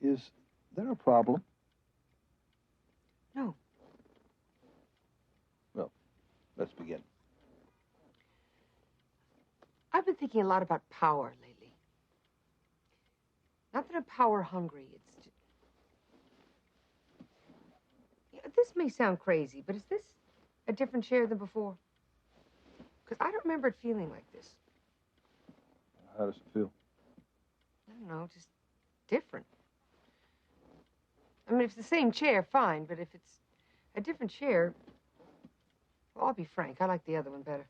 Is there a problem? No. Well, let's begin. I've been thinking a lot about power lately. Not that I'm power hungry, it's just... This may sound crazy, but is this a different chair than before? Because I don't remember it feeling like this. How does it feel? I don't know, just different. I mean, if it's the same chair, fine, but if it's a different chair, well, I'll be frank, I like the other one better.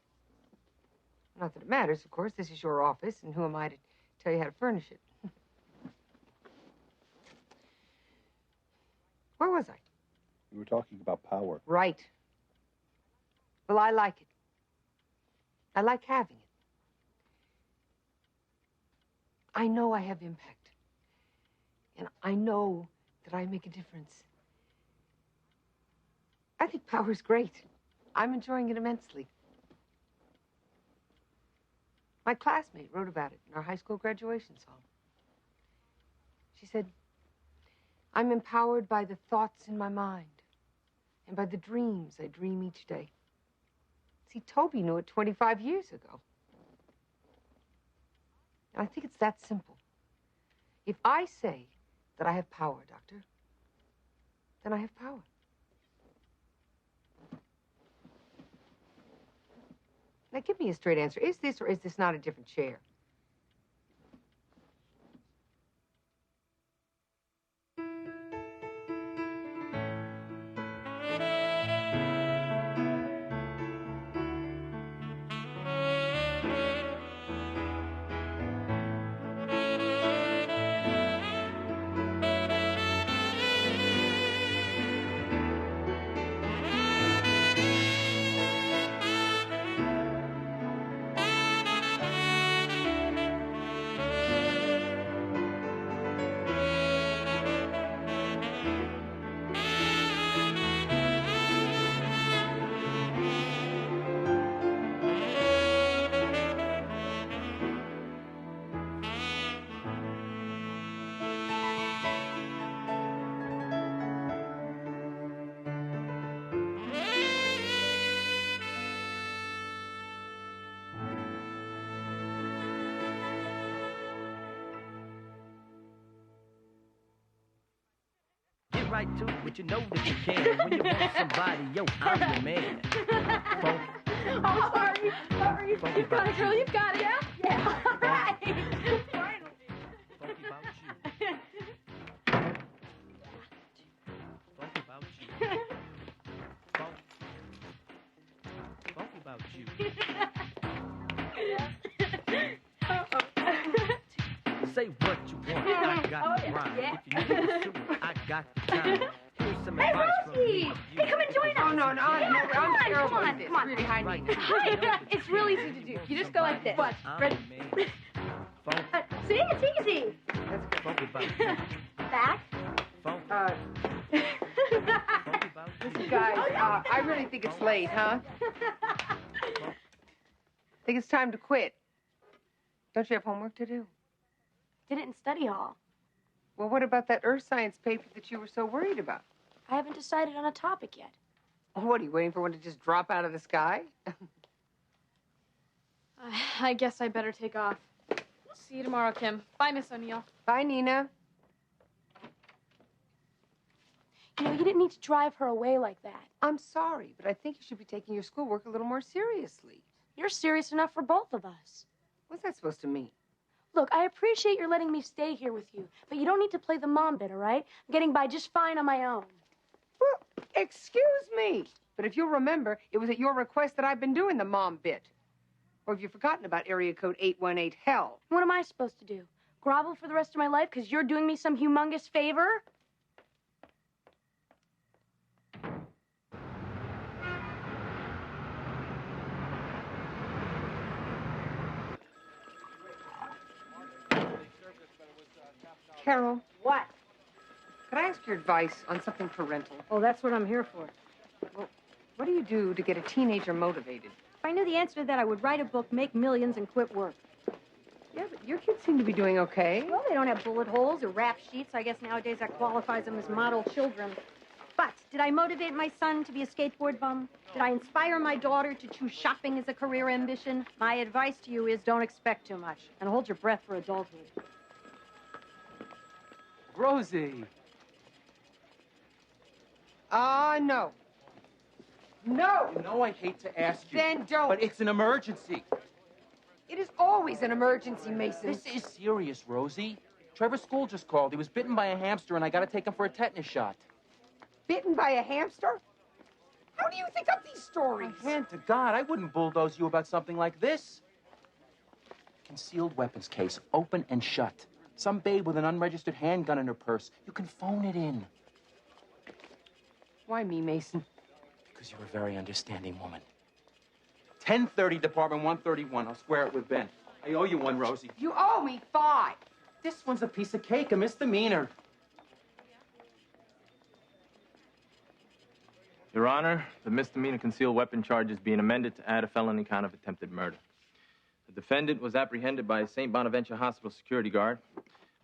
Not that it matters, of course. This is your office, and who am I to tell you how to furnish it? Where was I? You were talking about power. Right. Well, I like it. I like having it. I know I have impact. And I know that I make a difference. I think power's great. I'm enjoying it immensely. My classmate wrote about it in our high school graduation song. She said, I'm empowered by the thoughts in my mind and by the dreams I dream each day. See, Toby knew it 25 years ago. And I think it's that simple. If I say that I have power, Doctor, then I have power. Now, give me a straight answer. Is this or is this not a different chair? Right to it, but you know that you can. When you want somebody, yo, I'm your man. Funky. Oh, sorry. You've got it, girl. You've got it. Yeah? Yeah. All right. Finally. Funky about you. Funky about you. Funky about you. Say what you want. I got the rhyme. Yeah. If you need to shoot, I got the time. Here's some Hey, advice from Rosie! me. Hey, come and join us. Oh, no, Yeah, I'm terrible come on, at this. come on. Really high knee. It's real easy to do. You just go like this. But, Ready? See? It's easy. That's good. funky about you. Back. Funky, Uh, funky about you. listen, guys, I really think it's late, huh? Think it's time to quit. Don't you have homework to do? Did it in study hall. Well, what about that earth science paper that you were so worried about? I haven't decided on a topic yet. Oh, what, are you waiting for one to just drop out of the sky? I guess I better take off. See you tomorrow, Kim. Bye, Miss O'Neill. Bye, Nina. You know, you didn't need to drive her away like that. I'm sorry, but I think you should be taking your schoolwork a little more seriously. You're serious enough for both of us. What's that supposed to mean? Look, I appreciate your letting me stay here with you, but you don't need to play the mom bit, all right? I'm getting by just fine on my own. Well, excuse me. But if you'll remember, it was at your request that I've been doing the mom bit. Or have you forgotten about area code 818 hell? What am I supposed to do? Grovel for the rest of my life because you're doing me some humongous favor? Carole, What? could I ask your advice on something parental? Oh, that's what I'm here for. Well, what do you do to get a teenager motivated? If I knew the answer to that, I would write a book, make millions, and quit work. Yeah, but Your kids seem to be doing okay. Well, they don't have bullet holes or rap sheets. I guess nowadays that qualifies them as model children. But did I motivate my son to be a skateboard bum? Did I inspire my daughter to choose shopping as a career ambition? My advice to you is don't expect too much and hold your breath for adulthood. Rosie. No. No! You know I hate to ask you. Then don't. But it's an emergency. It is always an emergency, Mason. This is serious, Rosie. Trevor's school just called. He was bitten by a hamster, and I gotta take him for a tetanus shot. Bitten by a hamster? How do you think up these stories? My hand to God, I wouldn't bulldoze you about something like this. Concealed weapons case, open and shut. Some babe with an unregistered handgun in her purse. You can phone it in. Why me, Mason? Because you're a very understanding woman. 1030, Department 131. I'll square it with Ben. I owe you one, Rosie. You owe me 5. This one's a piece of cake, a misdemeanor. Your Honor, the misdemeanor concealed weapon charge is being amended to add a felony count of attempted murder. The defendant was apprehended by a St. Bonaventure Hospital security guard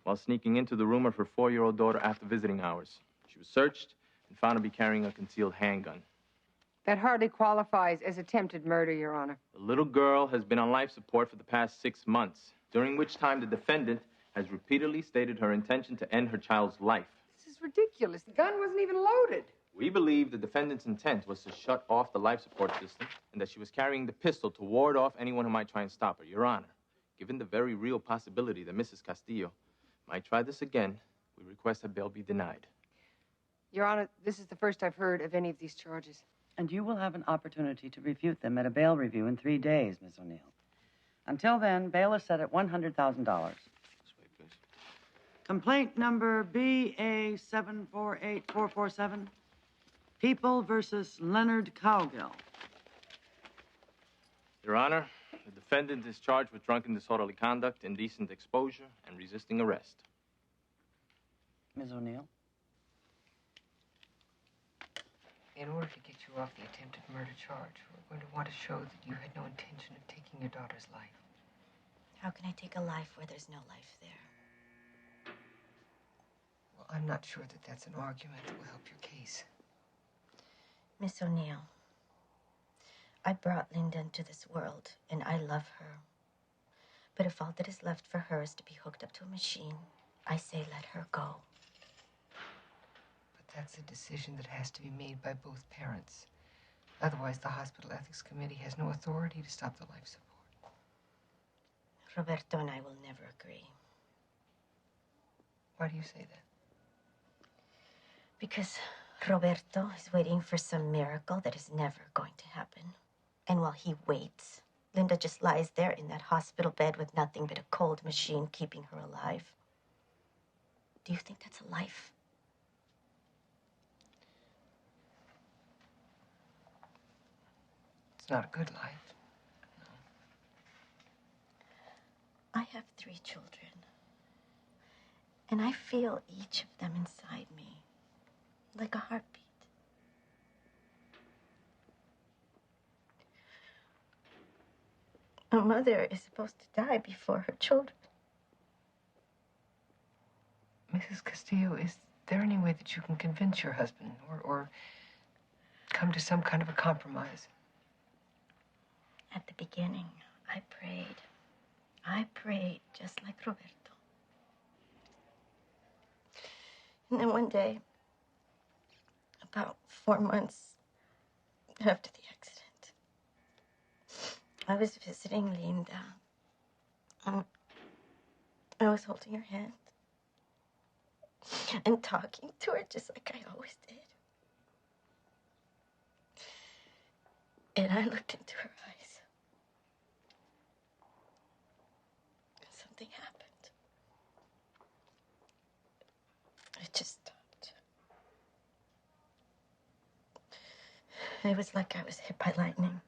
while sneaking into the room of her 4-year-old daughter after visiting hours. She was searched and found to be carrying a concealed handgun. That hardly qualifies as attempted murder, Your Honor. The little girl has been on life support for the past 6 months, during which time the defendant has repeatedly stated her intention to end her child's life. This is ridiculous. The gun wasn't even loaded. We believe the defendant's intent was to shut off the life support system and that she was carrying the pistol to ward off anyone who might try and stop her. Your Honor, given the very real possibility that Mrs. Castillo might try this again, we request that bail be denied. Your Honor, this is the first I've heard of any of these charges. And you will have an opportunity to refute them at a bail review in 3 days, Miss O'Neill. Until then, bail is set at $100,000. This way, please. Complaint number BA748447. People versus Leonard Cowgill. Your Honor, the defendant is charged with drunken disorderly conduct, indecent exposure, and resisting arrest. Ms. O'Neill? In order to get you off the attempted murder charge, we're going to want to show that you had no intention of taking your daughter's life. How can I take a life where there's no life there? Well, I'm not sure that that's an argument that will help your case. Miss O'Neill, I brought Linda into this world, and I love her. But if all that is left for her is to be hooked up to a machine, I say let her go. But that's a decision that has to be made by both parents. Otherwise, the Hospital Ethics Committee has no authority to stop the life support. Roberto and I will never agree. Why do you say that? Because Roberto is waiting for some miracle that is never going to happen. And while he waits, Linda just lies there in that hospital bed with nothing but a cold machine keeping her alive. Do you think that's a life? It's not a good life. No. I have 3 children. And I feel each of them inside me. Like a heartbeat. A mother is supposed to die before her children. Mrs. Castillo, is there any way that you can convince your husband or come to some kind of a compromise? At the beginning, I prayed. I prayed just like Roberto. And then one day, about 4 months after the accident, I was visiting Linda. I was holding her hand and talking to her just like I always did. And I looked into her eyes. And something happened. It just stopped. It was like I was hit by lightning.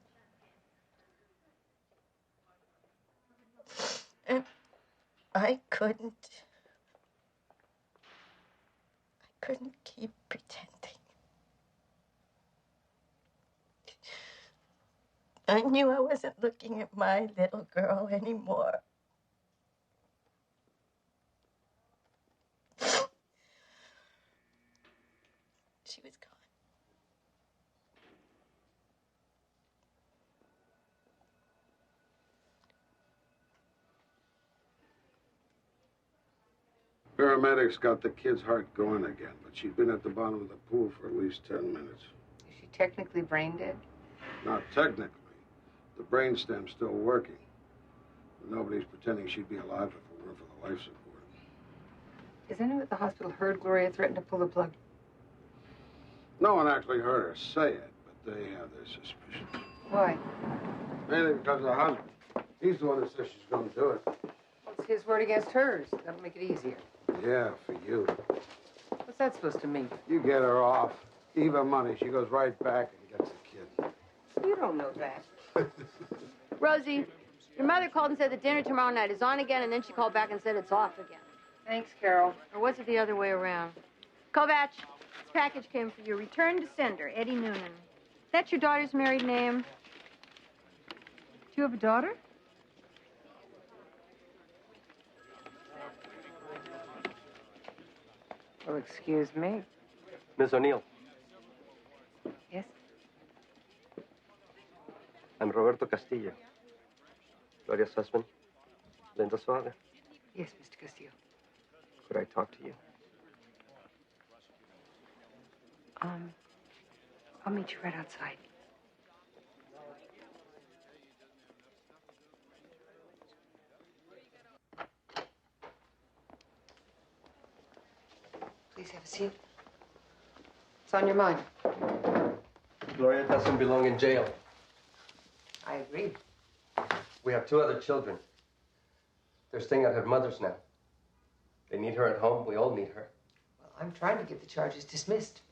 And I couldn't keep pretending. I knew I wasn't looking at my little girl anymore. she was gone. Paramedics got the kid's heart going again, but she'd been at the bottom of the pool for at least 10 minutes. Is she technically brain dead? Not technically. The brainstem's still working. But nobody's pretending she'd be alive if it weren't for the life support. Has anyone at the hospital heard Gloria threaten to pull the plug? No one actually heard her say it, but they have their suspicions. Why? Mainly because of the husband. He's the one that says she's going to do it. Well, it's his word against hers. That'll make it easier. Yeah, for you. What's that supposed to mean? You get her off. Even money. She goes right back and gets the kid. You don't know that. Rosie, your mother called and said the dinner tomorrow night is on again, and then she called back and said it's off again. Thanks, Carole. Or was it the other way around? Kovac, this package came for you. Return to sender, Eddie Noonan. That's your daughter's married name? Do you have a daughter? Well, excuse me. Miss O'Neill. Yes? I'm Roberto Castillo, Gloria's husband, Linda's father. Yes, Mr. Castillo. Could I talk to you? I'll meet you right outside. Please have a seat. What's on your mind? Gloria doesn't belong in jail. I agree. We have 2 other children. They're staying at her mother's now. They need her at home. We all need her. Well, I'm trying to get the charges dismissed.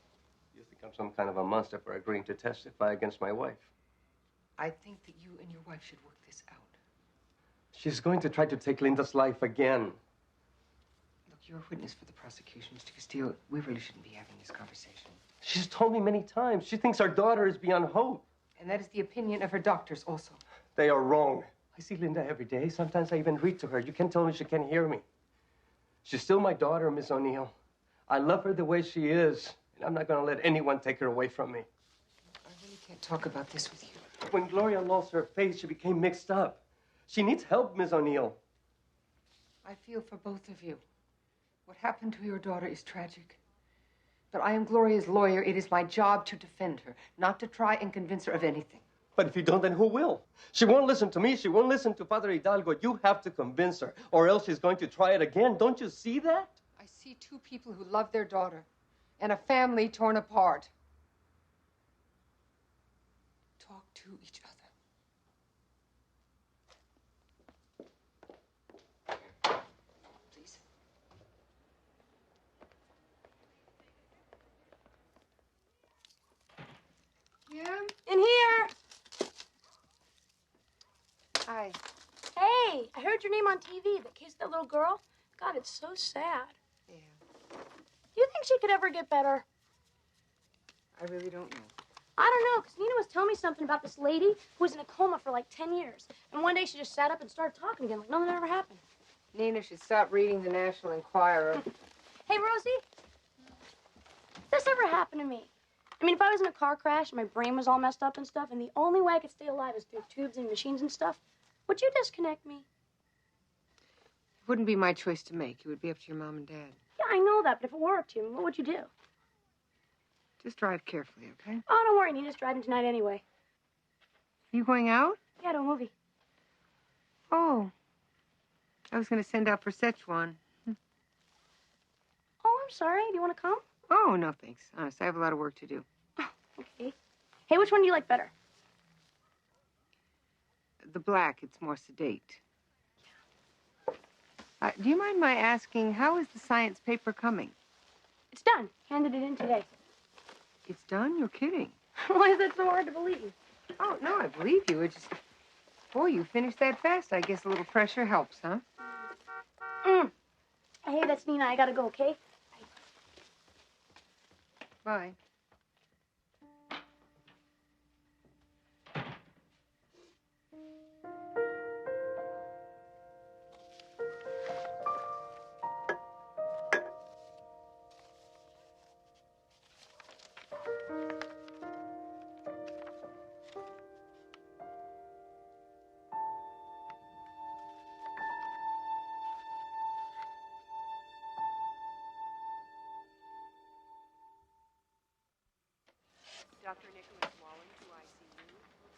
You think I'm some kind of a monster for agreeing to testify against my wife? I think that you and your wife should work this out. She's going to try to take Linda's life again. Look, you're a witness for the prosecution, Mr. Castillo. We really shouldn't be having this conversation. She's told me many times. She thinks our daughter is beyond hope. And that is the opinion of her doctors also. They are wrong. I see Linda every day. Sometimes I even read to her. You can't tell me she can't hear me. She's still my daughter, Miss O'Neill. I love her the way she is, and I'm not going to let anyone take her away from me. I really can't talk about this with you. When Gloria lost her faith, she became mixed up. She needs help, Miss O'Neill. I feel for both of you. What happened to your daughter is tragic. But I am Gloria's lawyer. It is my job to defend her, not to try and convince her of anything. But if you don't, then who will? She won't listen to me. She won't listen to Father Hidalgo. You have to convince her, or else she's going to try it again. Don't you see that? I see 2 people who love their daughter and a family torn apart. Talk to each other. Please. Kim? In here. Hi. Hey, I heard your name on TV. That case of that little girl. God, it's so sad. Yeah. Do you think she could ever get better? I really don't know. I don't know, because Nina was telling me something about this lady who was in a coma for like 10 years. And one day she just sat up and started talking again like nothing ever happened. Nina should stop reading the National Enquirer. Hey, Rosie. This ever happened to me? I mean, if I was in a car crash and my brain was all messed up and stuff, and the only way I could stay alive is through tubes and machines and stuff, would you disconnect me? It wouldn't be my choice to make. It would be up to your mom and dad. Yeah, I know that, but if it were up to you, what would you do? Just drive carefully, okay? Oh, don't worry. Nina's driving tonight anyway. Are you going out? Yeah, to a movie. Oh. I was going to send out for Szechuan. Oh, I'm sorry. Do you want to come? Oh, no, thanks. Honest, I have a lot of work to do. Okay. Hey, which one do you like better? The black, it's more sedate. Do you mind my asking, how is the science paper coming? It's done. Handed it in today. It's done? You're kidding. Why is that so hard to believe? Oh, no, I believe you. It's just, boy, you finished that fast. I guess a little pressure helps, huh? Hey, that's Nina. I gotta go, okay? Bye.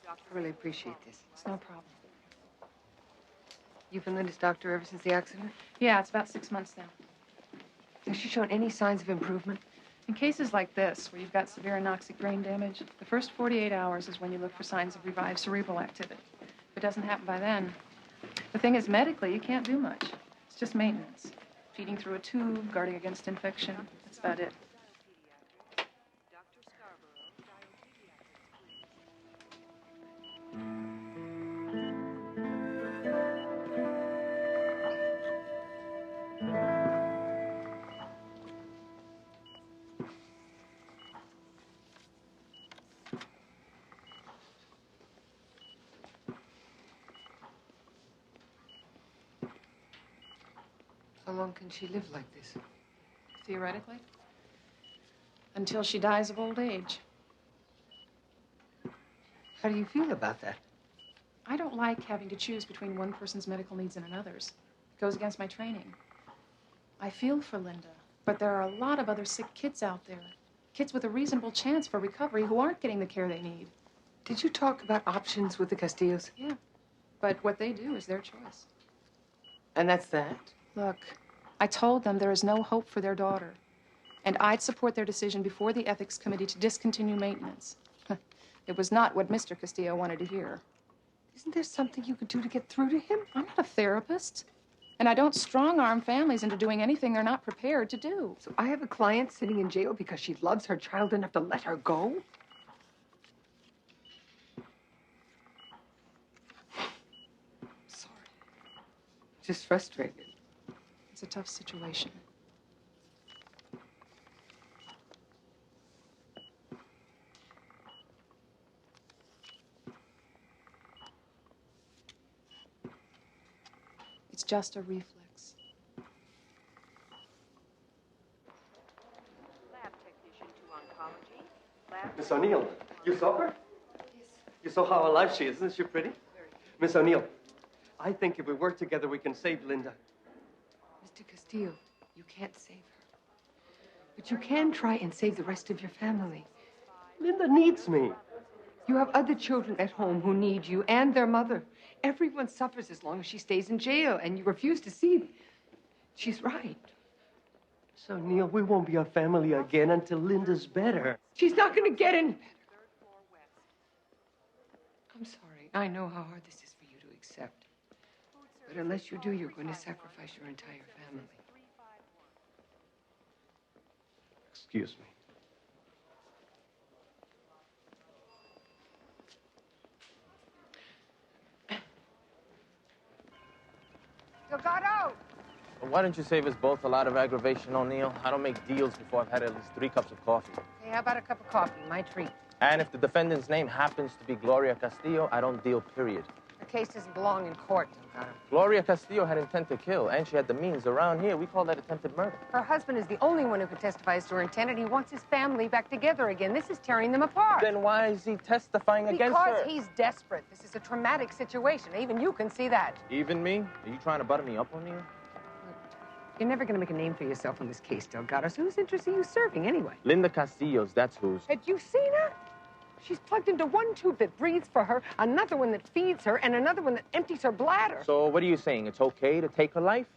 I really appreciate this. It's no problem. You've been Linda's doctor ever since the accident? Yeah, it's about 6 months now. Has she shown any signs of improvement? In cases like this, where you've got severe anoxic brain damage, the first 48 hours is when you look for signs of revived cerebral activity. If it doesn't happen by then, the thing is, medically, you can't do much. It's just maintenance. Feeding through a tube, guarding against infection. That's about it. How long can she live like this? Theoretically. Until she dies of old age. How do you feel about that? I don't like having to choose between one person's medical needs and another's. It goes against my training. I feel for Linda, but there are a lot of other sick kids out there. Kids with a reasonable chance for recovery who aren't getting the care they need. Did you talk about options with the Castillos? Yeah, but what they do is their choice. And that's that? Look, I told them there is no hope for their daughter, and I'd support their decision before the ethics committee to discontinue maintenance. It was not what Mr. Castillo wanted to hear. Isn't there something you could do to get through to him? I'm not a therapist, and I don't strong-arm families into doing anything they're not prepared to do. So I have a client sitting in jail because she loves her child enough to let her go? Sorry. Just frustrated. It's a tough situation. It's just a reflex. Miss O'Neill, you saw her? Yes. You saw how alive she is. Isn't she pretty? Miss O'Neill, I think if we work together, we can save Linda. Mr. Castillo, you can't save her. But you can try and save the rest of your family. Linda needs me. You have other children at home who need you and their mother. Everyone suffers as long as she stays in jail, and you refuse to see. She's right. So, Neil, we won't be a family again until Linda's better. She's not going to get any better. I'm sorry. I know how hard this is for you to accept. But unless you do, you're going to sacrifice your entire family. Excuse me. Kotto! Well, why don't you save us both a lot of aggravation, O'Neill? I don't make deals before I've had at least 3 cups of coffee. Hey, how about a cup of coffee? My treat. And if the defendant's name happens to be Gloria Castillo, I don't deal, period. The case doesn't belong in court, Kotto. Gloria Castillo had intent to kill, and she had the means. Around here, we call that attempted murder. Her husband is the only one who could testify as to her intent, and he wants his family back together again. This is tearing them apart. Then why is he testifying against her? Because he's desperate. This is a traumatic situation. Even you can see that. Even me? Are you trying to butter me up, O'Neill? You're never going to make a name for yourself in this case, Delgado. So whose interest are you serving anyway? Linda Castillo's, that's whose. Had you seen her? She's plugged into one tube that breathes for her, another one that feeds her, and another one that empties her bladder. So what are you saying? It's okay to take her life?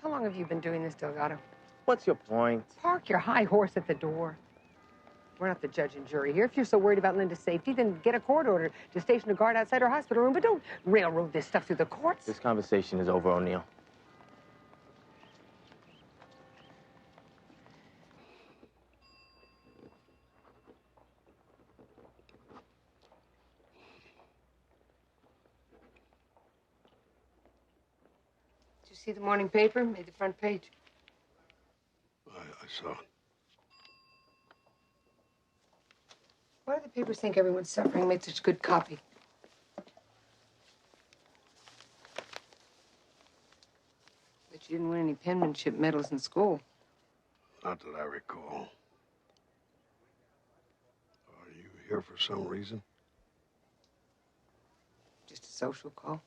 How long have you been doing this, Delgado? What's your point? Park your high horse at the door. We're not the judge and jury here. If you're so worried about Linda's safety, then get a court order to station a guard outside her hospital room, but don't railroad this stuff through the courts. This conversation is over, O'Neill. Did you see the morning paper? Made the front page. I saw it. Why do the papers think everyone's suffering made such good copy? But you didn't win any penmanship medals in school. Not that I recall. Are you here for some reason? Just a social call.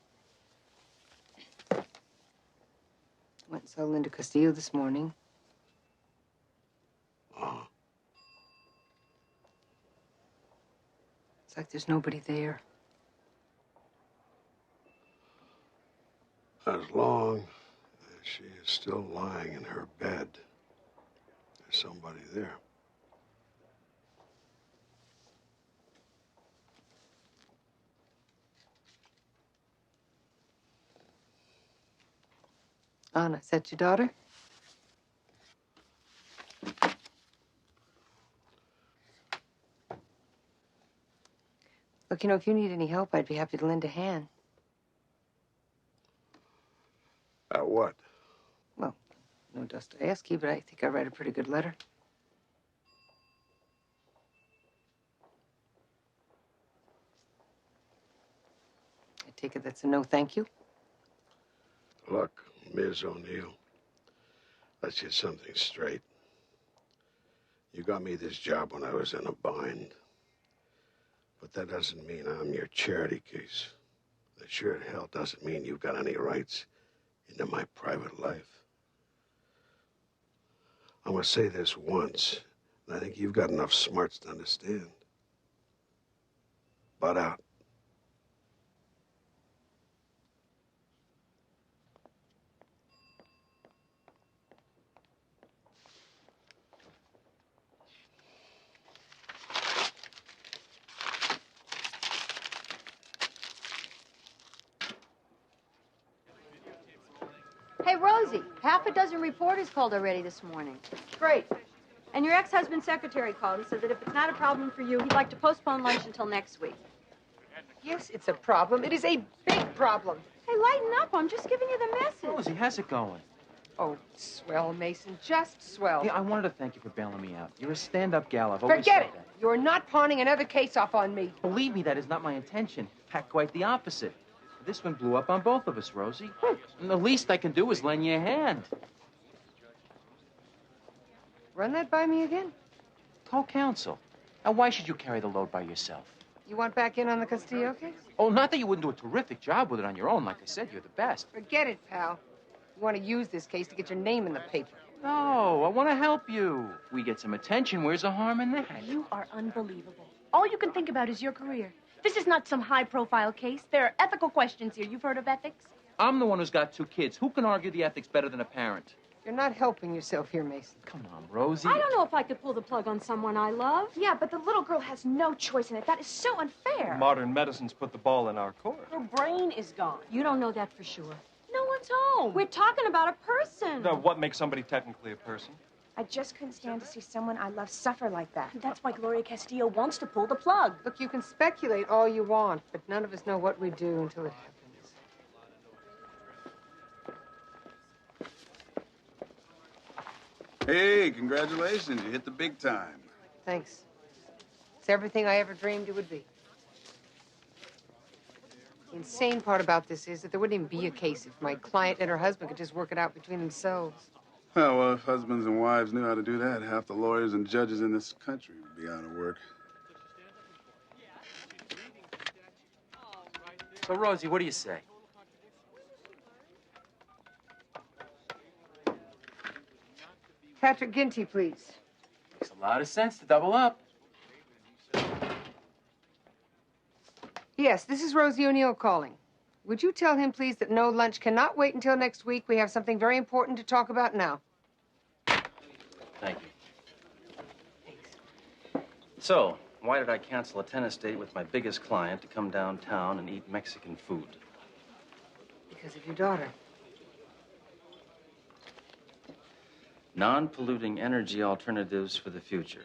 Went and saw Linda Castillo this morning. Uh-huh. There's nobody there. As long as she is still lying in her bed, there's somebody there. Anna, is that your daughter? Look, if you need any help, I'd be happy to lend a hand. At what? Well, no Dostoevsky, but I think I write a pretty good letter. I take it that's a no thank you? Look, Ms. O'Neill, let's get something straight. You got me this job when I was in a bind. But that doesn't mean I'm your charity case. That sure as hell doesn't mean you've got any rights into my private life. I'm gonna say this once, and I think you've got enough smarts to understand. Butt out. Hey, Rosie, half a dozen reporters called already this morning. Great. And your ex-husband's secretary called and said that if it's not a problem for you, he'd like to postpone lunch until next week. Yes, it's a problem. It is a big problem. Hey, lighten up. I'm just giving you the message. Rosie, how's it going? Oh, swell, Mason. Just swell. Hey, I wanted to thank you for bailing me out. You're a stand-up gal. I've always Forget said it. that. You're not pawning another case off on me. Believe me, that is not my intention. Heck, quite the opposite. This one blew up on both of us, Rosie. And the least I can do is lend you a hand. Run that by me again? Co-counsel. Now, why should you carry the load by yourself? You want back in on the Castillo case? Oh, not that you wouldn't do a terrific job with it on your own. Like I said, you're the best. Forget it, pal. You want to use this case to get your name in the paper. No, I want to help you. We get some attention. Where's the harm in that? You are unbelievable. All you can think about is your career. This is not some high-profile case. There are ethical questions here. You've heard of ethics? I'm the one who's got 2 kids. Who can argue the ethics better than a parent? You're not helping yourself here, Mason. Come on, Rosie. I don't know if I could pull the plug on someone I love. Yeah, but the little girl has no choice in it. That is so unfair. Modern medicine's put the ball in our court. Her brain is gone. You don't know that for sure. No one's home. We're talking about a person. Now, what makes somebody technically a person? I just couldn't stand to see someone I love suffer like that. That's why Gloria Castillo wants to pull the plug. Look, you can speculate all you want, but none of us know what we do until it happens. Hey, congratulations. You hit the big time. Thanks. It's everything I ever dreamed it would be. The insane part about this is that there wouldn't even be a case if my client and her husband could just work it out between themselves. Oh, well, if husbands and wives knew how to do that, half the lawyers and judges in this country would be out of work. So, Rosie, what do you say? Patrick Ginty, please. Makes a lot of sense to double up. Yes, this is Rosie O'Neill calling. Would you tell him, please, that no lunch cannot wait until next week? We have something very important to talk about now. Thank you. So, why did I cancel a tennis date with my biggest client to come downtown and eat Mexican food? Because of your daughter. Non-polluting energy alternatives for the future.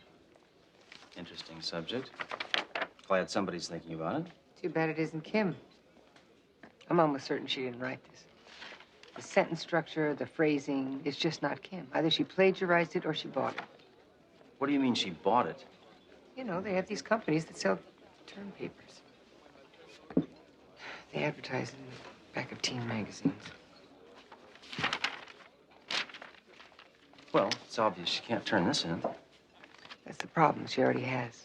Interesting subject. Glad somebody's thinking about it. Too bad it isn't Kim. I'm almost certain she didn't write this. The sentence structure, the phrasing, it's just not Kim. Either she plagiarized it or she bought it. What do you mean she bought it? You know, they have these companies that sell term papers. They advertise in the back of teen magazines. Well, it's obvious she can't turn this in. That's the problem. She already has.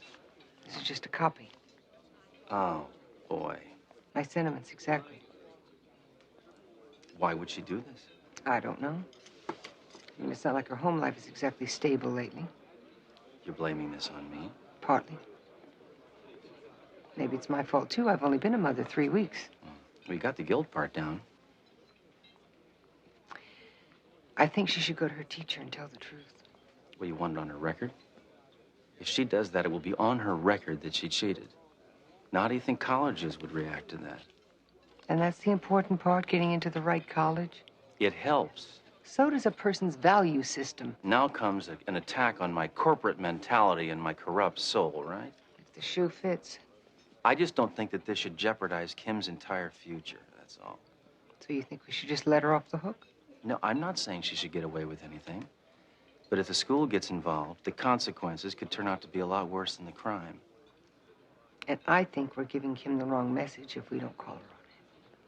This is just a copy. Oh, boy. My sentiments, exactly. Why would she do this? I don't know. I mean, it's not like her home life is exactly stable lately. You're blaming this on me? Partly. Maybe it's my fault, too. I've only been a mother 3 weeks. We got the guilt part down. I think she should go to her teacher and tell the truth. Well, you want it on her record? If she does that, it will be on her record that she cheated. Now, how do you think colleges would react to that? And that's the important part, getting into the right college. It helps. So does a person's value system. Now comes an attack on my corporate mentality and my corrupt soul, right? If the shoe fits. I just don't think that this should jeopardize Kim's entire future, that's all. So you think we should just let her off the hook? No, I'm not saying she should get away with anything. But if the school gets involved, the consequences could turn out to be a lot worse than the crime. And I think we're giving Kim the wrong message if we don't call her on it.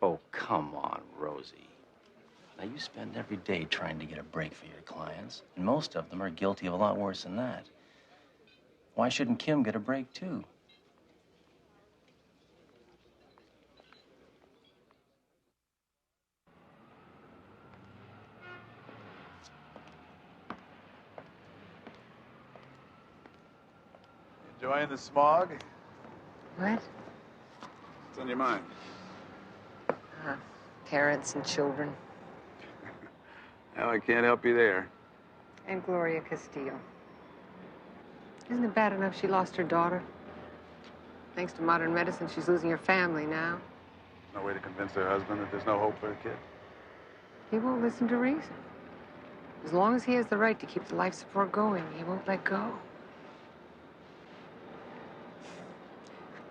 Oh, come on, Rosie. Now, you spend every day trying to get a break for your clients, and most of them are guilty of a lot worse than that. Why shouldn't Kim get a break, too? Enjoying the smog? What? What's on your mind? Parents and children. Well, I can't help you there. And Gloria Castillo. Isn't it bad enough she lost her daughter? Thanks to modern medicine, she's losing her family now. No way to convince her husband that there's no hope for a kid. He won't listen to reason. As long as he has the right to keep the life support going, he won't let go.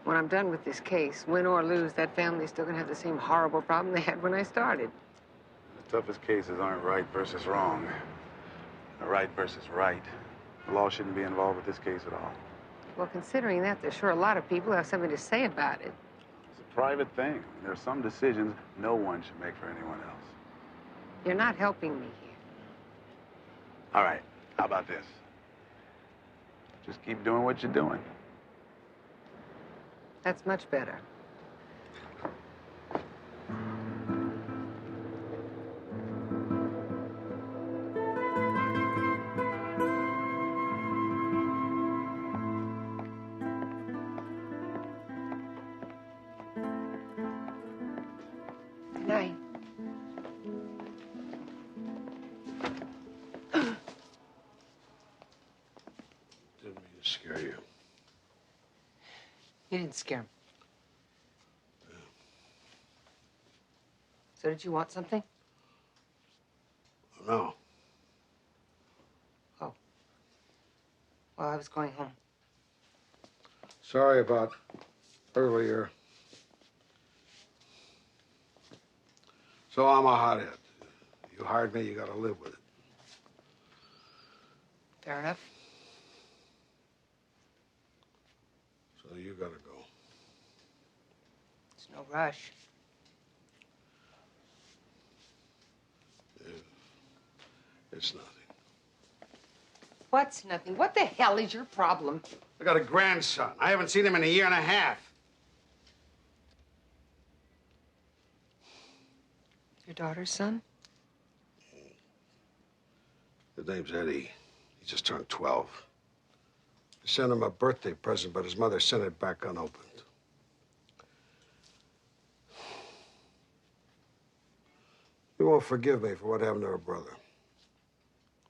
When I'm done with this case, win or lose, that family's still gonna have the same horrible problem they had when I started. The toughest cases aren't right versus wrong. They're right versus right. The law shouldn't be involved with this case at all. Well, considering that, there's sure a lot of people who have something to say about it. It's a private thing. There are some decisions no one should make for anyone else. You're not helping me here. All right, how about this? Just keep doing what you're doing. That's much better. Good night. Didn't mean to scare you. You didn't scare him. So did you want something? No. Oh. Well, I was going home. Sorry about earlier. So I'm a hothead. You hired me, you gotta live with it. Fair enough. So you gotta go. It's no rush. It's nothing. What's nothing? What the hell is your problem? I got a grandson. I haven't seen him in a year and a half. Your daughter's son? His name's Eddie. He just turned 12. I sent him a birthday present, but his mother sent it back unopened. You won't forgive me for what happened to her brother.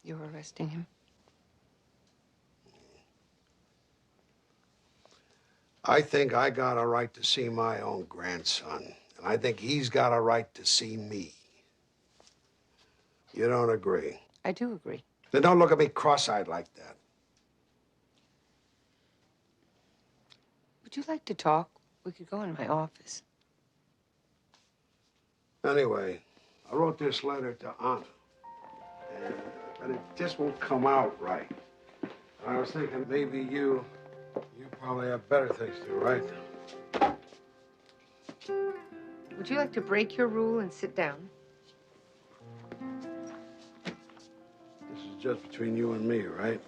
You're arresting him? I think I got a right to see my own grandson, and I think he's got a right to see me. You don't agree? I do agree. Then don't look at me cross-eyed like that. Would you like to talk? We could go in my office. Anyway, I wrote this letter to Anna, but it just won't come out right. I was thinking maybe you probably have better things to do, right? Would you like to break your rule and sit down? This is just between you and me, right?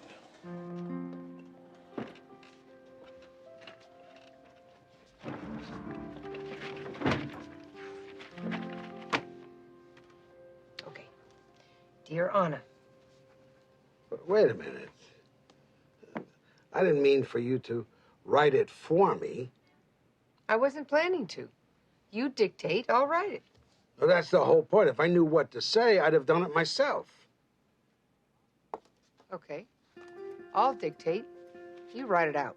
Okay. Dear Anna. But wait a minute. I didn't mean for you to write it for me. I wasn't planning to. You dictate, I'll write it. Well, that's the whole point. If I knew what to say, I'd have done it myself. Okay. I'll dictate. You write it out.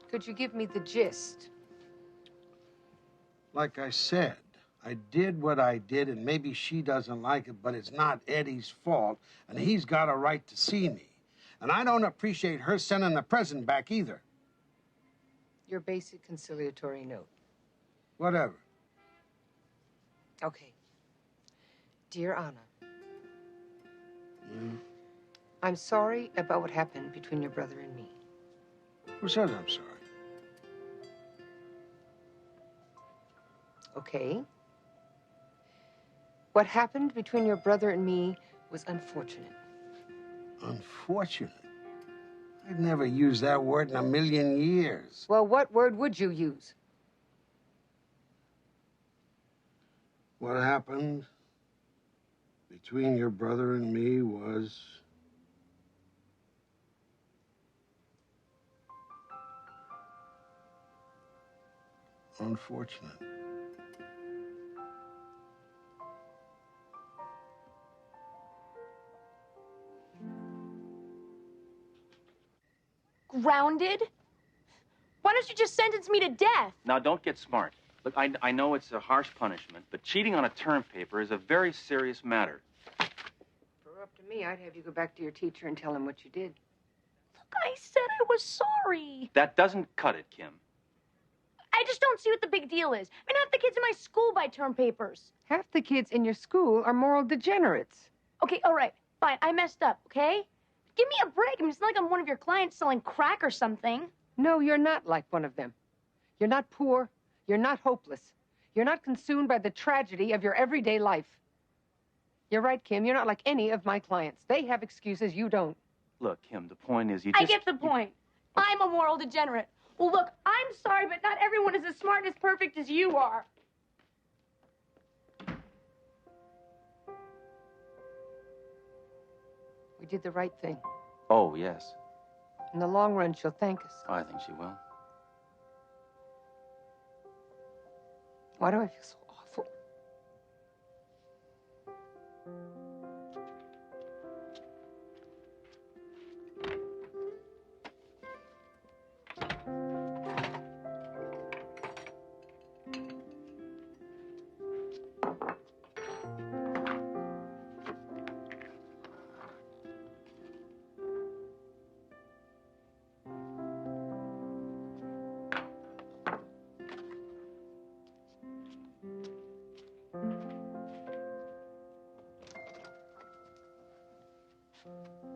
Could you give me the gist? Like I said, I did what I did, and maybe she doesn't like it, but it's not Eddie's fault, and he's got a right to see me. And I don't appreciate her sending the present back either. Your basic conciliatory note. Whatever. Okay. Dear Anna, I'm sorry about what happened between your brother and me. Who says I'm sorry? Okay. What happened between your brother and me was unfortunate. Unfortunate? I'd never used that word in a million years. Well, what word would you use? What happened between your brother and me was... unfortunate. Grounded? Why don't you just sentence me to death? Now, don't get smart. Look, I know it's a harsh punishment, but cheating on a term paper is a very serious matter. If it were up to me, I'd have you go back to your teacher and tell him what you did. Look, I said I was sorry. That doesn't cut it, Kim. I just don't see what the big deal is. I mean, half the kids in my school buy term papers. Half the kids in your school are moral degenerates. Okay, all right, fine. I messed up, okay? Give me a break. I mean, it's not like I'm one of your clients selling crack or something. No, you're not like one of them. You're not poor. You're not hopeless. You're not consumed by the tragedy of your everyday life. You're right, Kim. You're not like any of my clients. They have excuses. You don't. Look, Kim, the point is you just... I get the point. I'm a moral degenerate. Well, look, I'm sorry, but not everyone is as smart and as perfect as you are. We did the right thing. Oh, yes. In the long run, she'll thank us. I think she will. Why do I feel so awful?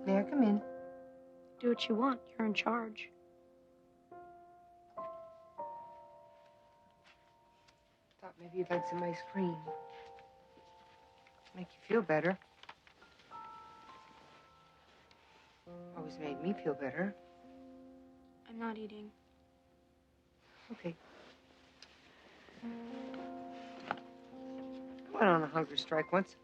May I come in? Do what you want. You're in charge. Thought maybe you'd like some ice cream. Make you feel better. Always made me feel better. I'm not eating. Okay. I went on a hunger strike once.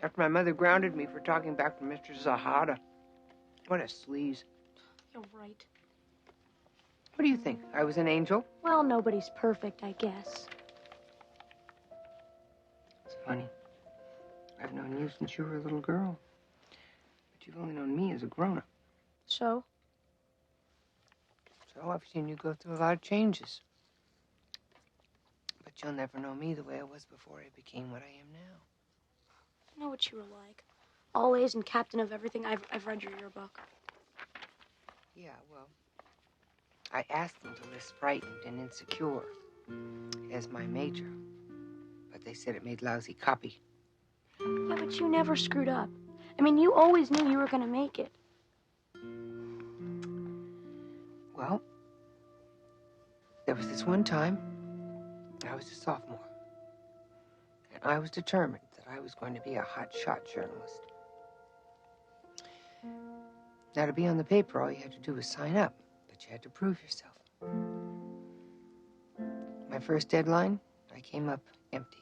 After my mother grounded me for talking back to Mr. Zahada. What a sleaze. You're right. What do you think? I was an angel? Well, nobody's perfect, I guess. It's funny. I've known you since you were a little girl. But you've only known me as a grown-up. So? So I've seen you go through a lot of changes. But you'll never know me the way I was before I became what I am now. I know what you were like. All A's and captain of everything. I've read your yearbook. Yeah, well, I asked them to list frightened and insecure as my major. But they said it made lousy copy. Yeah, but you never screwed up. I mean, you always knew you were going to make it. Well, there was this one time I was a sophomore. And I was determined that I was going to be a hotshot journalist. Now, to be on the paper, all you had to do was sign up, but you had to prove yourself. My first deadline, I came up empty.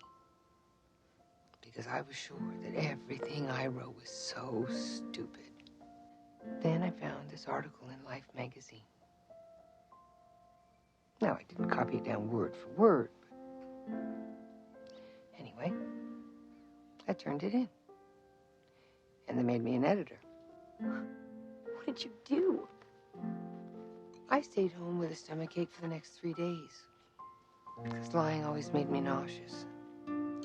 because I was sure that everything I wrote was so stupid. Then I found this article in Life magazine. Now, I didn't copy it down word for word, but anyway, I turned it in. And they made me an editor. What did you do? I stayed home with a stomachache for the next 3 days. Because lying always made me nauseous.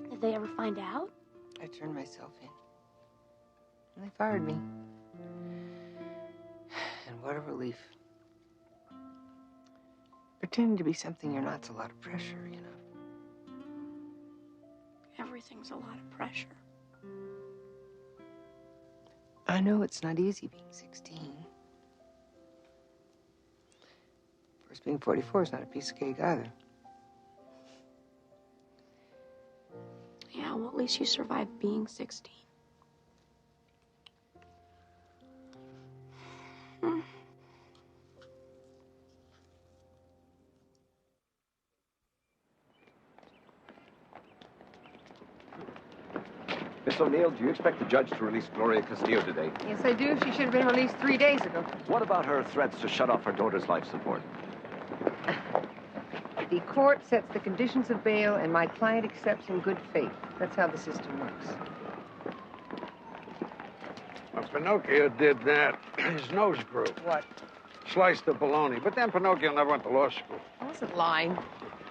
Did they ever find out? I turned myself in. And they fired me. And what a relief. Pretending to be something you're not's a lot of pressure, you know. Everything's a lot of pressure. I know it's not easy being 16. Of course, being 44 is not a piece of cake either. Yeah, well, at least you survived being 16. Miss O'Neill, do you expect the judge to release Gloria Castillo today? Yes, I do. She should have been released 3 days ago. What about her threats to shut off her daughter's life support? The court sets the conditions of bail, and my client accepts in good faith. That's how the system works. Well, Pinocchio did that. His nose grew. What? Sliced the bologna. But then Pinocchio never went to law school. I wasn't lying.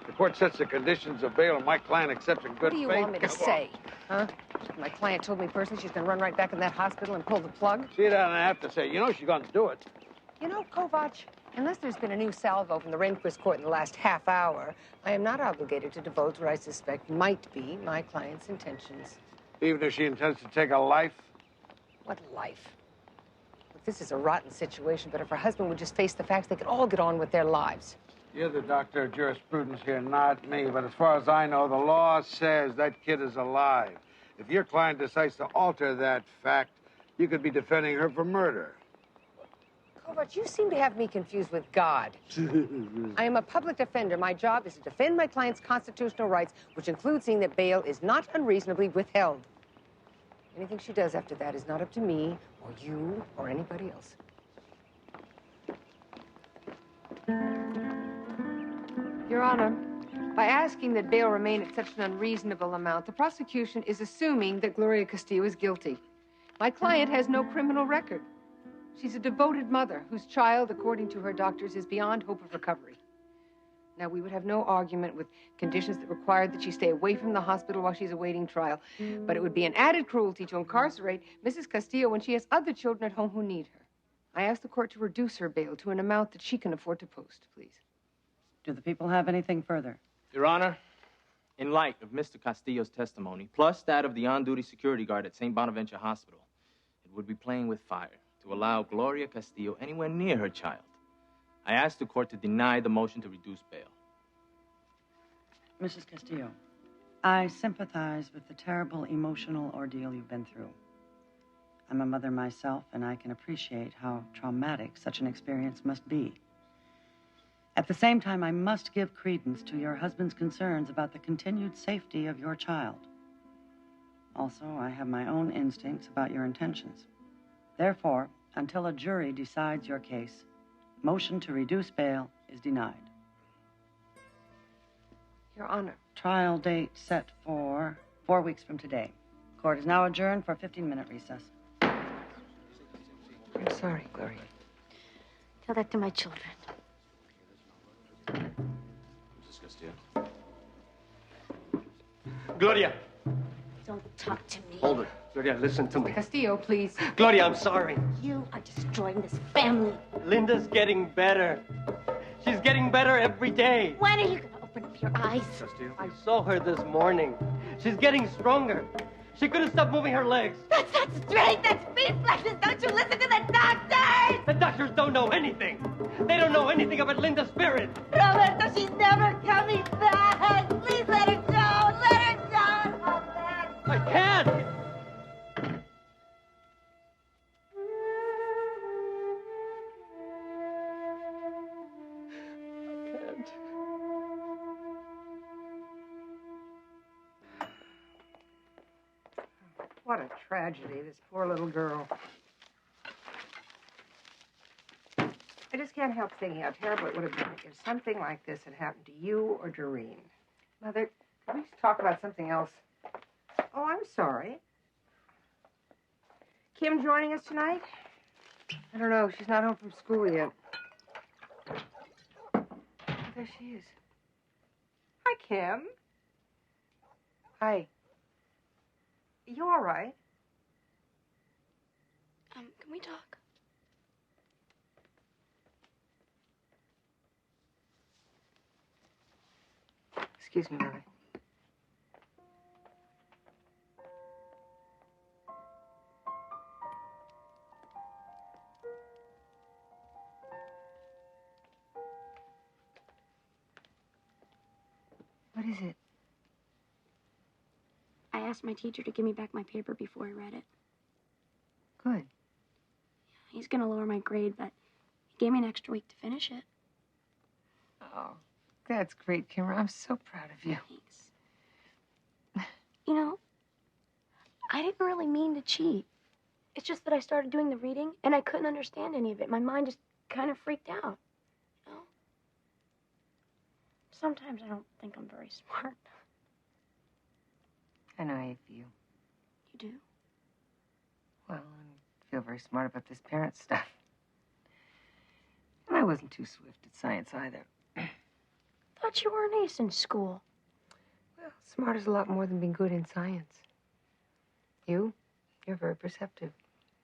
The court sets the conditions of bail, and my client accepts in good What do you faith. want me to say? Huh? My client told me personally she's going to run right back in that hospital and pull the plug. See that, and I have to say, you know she's going to do it. You know, Kovac, unless there's been a new salvo from the Rehnquist court in the last half hour, I am not obligated to divulge what I suspect might be my client's intentions. Even if she intends to take a life? What life? Look, this is a rotten situation, but if her husband would just face the facts, they could all get on with their lives. You're the doctor of jurisprudence here, not me. But as far as I know, the law says that kid is alive. If your client decides to alter that fact, you could be defending her for murder. Kovac, you seem to have me confused with God. I am a public defender. My job is to defend my client's constitutional rights, which includes seeing that bail is not unreasonably withheld. Anything she does after that is not up to me, or you, or anybody else. Your Honor, by asking that bail remain at such an unreasonable amount, the prosecution is assuming that Gloria Castillo is guilty. My client has no criminal record. She's a devoted mother whose child, according to her doctors, is beyond hope of recovery. Now, we would have no argument with conditions that required that she stay away from the hospital while she's awaiting trial, but it would be an added cruelty to incarcerate Mrs. Castillo when she has other children at home who need her. I ask the court to reduce her bail to an amount that she can afford to post, please. Do the people have anything further? Your Honor, in light of Mr. Castillo's testimony, plus that of the on-duty security guard at St. Bonaventure Hospital, it would be playing with fire to allow Gloria Castillo anywhere near her child. I ask the court to deny the motion to reduce bail. Mrs. Castillo, I sympathize with the terrible emotional ordeal you've been through. I'm a mother myself, and I can appreciate how traumatic such an experience must be. At the same time, I must give credence to your husband's concerns about the continued safety of your child. Also, I have my own instincts about your intentions. Therefore, until a jury decides your case, motion to reduce bail is denied. Your Honor. Trial date set for 4 weeks from today. Court is now adjourned for a 15-minute recess. I'm sorry, Gloria. Tell that to my children. Mrs. Castillo? Gloria. Don't talk to me. Hold it. Gloria, listen to me. Castillo, please. Gloria, I'm sorry. You are destroying this family. Linda's getting better. She's getting better every day. When are you going to open up your eyes? Castillo? I saw her this morning. She's getting stronger. She couldn't stop moving her legs. That's not strength. That's reflexes. Don't you listen to the doctors? The doctors don't know anything. They don't know anything about Linda's spirit. Roberto, she's never coming back. Please let her go. Let her go. Oh, man. I can't. What a tragedy, this poor little girl. I just can't help thinking how terrible it would have been if something like this had happened to you or Doreen. Mother, can we just talk about something else? Oh, I'm sorry. Kim joining us tonight? I don't know. She's not home from school yet. Oh, there she is. Hi, Kim. Hi. You all right? Can we talk? Excuse me, Mother. What is it? I asked my teacher to give me back my paper before I read it. Good. He's gonna lower my grade, but he gave me an extra week to finish it. Oh, that's great, Kim. I'm so proud of you. Thanks. You know, I didn't really mean to cheat. It's just that I started doing the reading, and I couldn't understand any of it. My mind just kind of freaked out, you know? Sometimes I don't think I'm very smart. I know how you feel. You do? Well, I feel very smart about this parent stuff. And I wasn't too swift at science either. Thought you were an ace in school. Well, smart is a lot more than being good in science. You're very perceptive.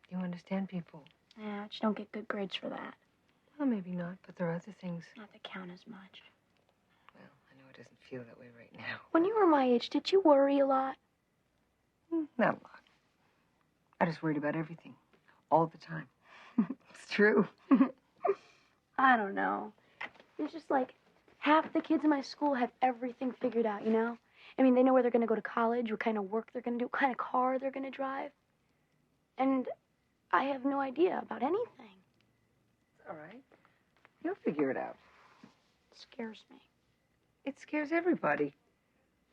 You understand people. Yeah, I just don't get good grades for that. Well, maybe not, but there are other things. Not that count as much. Well, I know it doesn't feel that way right now. When you were my age, did you worry a lot? Not a lot. I just worried about everything. All the time. It's true. I don't know. It's just like half the kids in my school have everything figured out, you know? I mean, they know where they're going to go to college, what kind of work they're going to do, what kind of car they're going to drive. And I have no idea about anything. It's all right. You'll figure it out. It scares me. It scares everybody.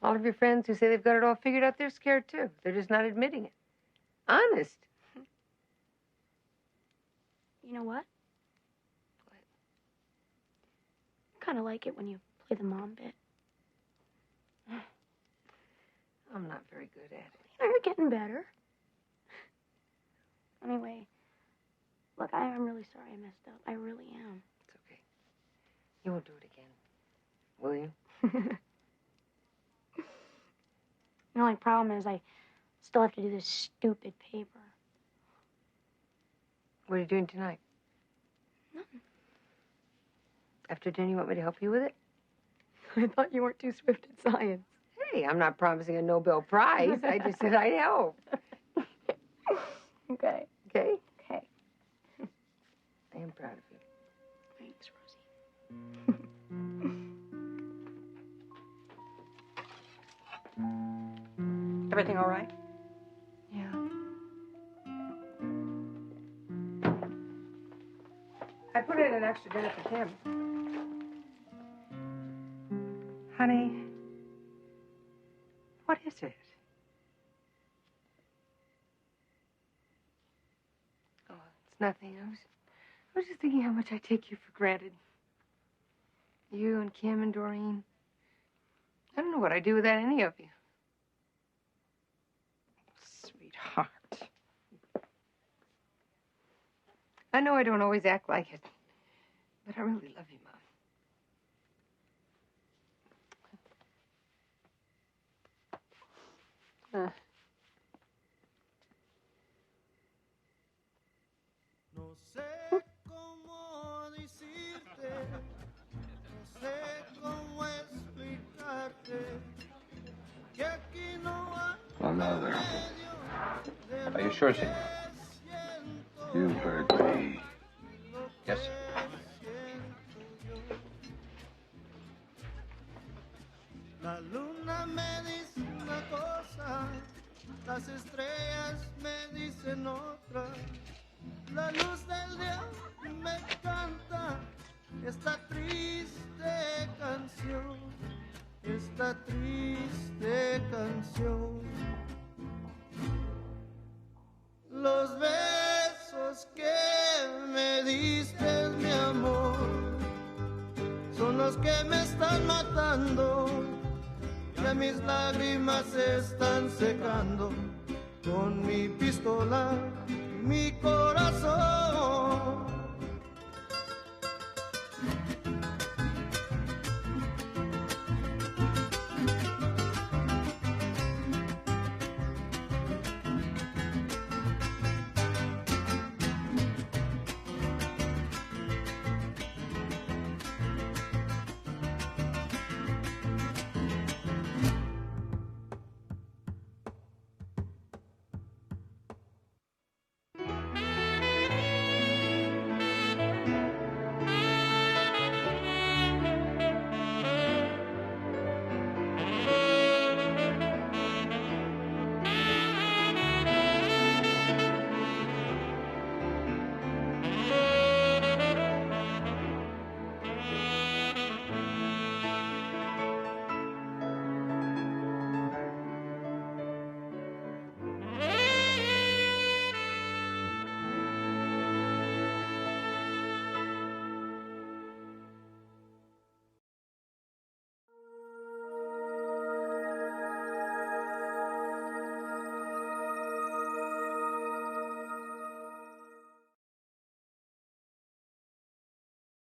All of your friends who say they've got it all figured out, they're scared too. They're just not admitting it. Honest. You know what? I kind of like it when you play the mom bit. I'm not very good at it. You're getting better. Anyway, look, I'm really sorry I messed up. I really am. It's okay. You won't do it again, will you? The only problem is I still have to do this stupid paper. What are you doing tonight? Nothing. After dinner, you want me to help you with it? I thought you weren't too swift at science. Hey, I'm not promising a Nobel Prize. I just said I'd help. Okay. Okay? Okay. I am proud of you. Thanks, Rosie. Everything all right? Yeah. I put in an extra dinner for Kim. Honey, what is it? Oh, it's nothing. I was just thinking how much I take you for granted. You and Kim and Doreen. I don't know what I'd do without any of you. Sweetheart. I know I don't always act like it, but I really love you, Mom. No sé cómo decirte, no sé cómo explicarte que aquí no hay Another. Are you sure, senor? You heard me. Yes, sir. La luna me dice una cosa, las estrellas me dicen otra. La luz del día me canta esta triste canción, esta triste canción. ojos que me están matando, ya mis lágrimas se están secando con mi pistola y mi corazón.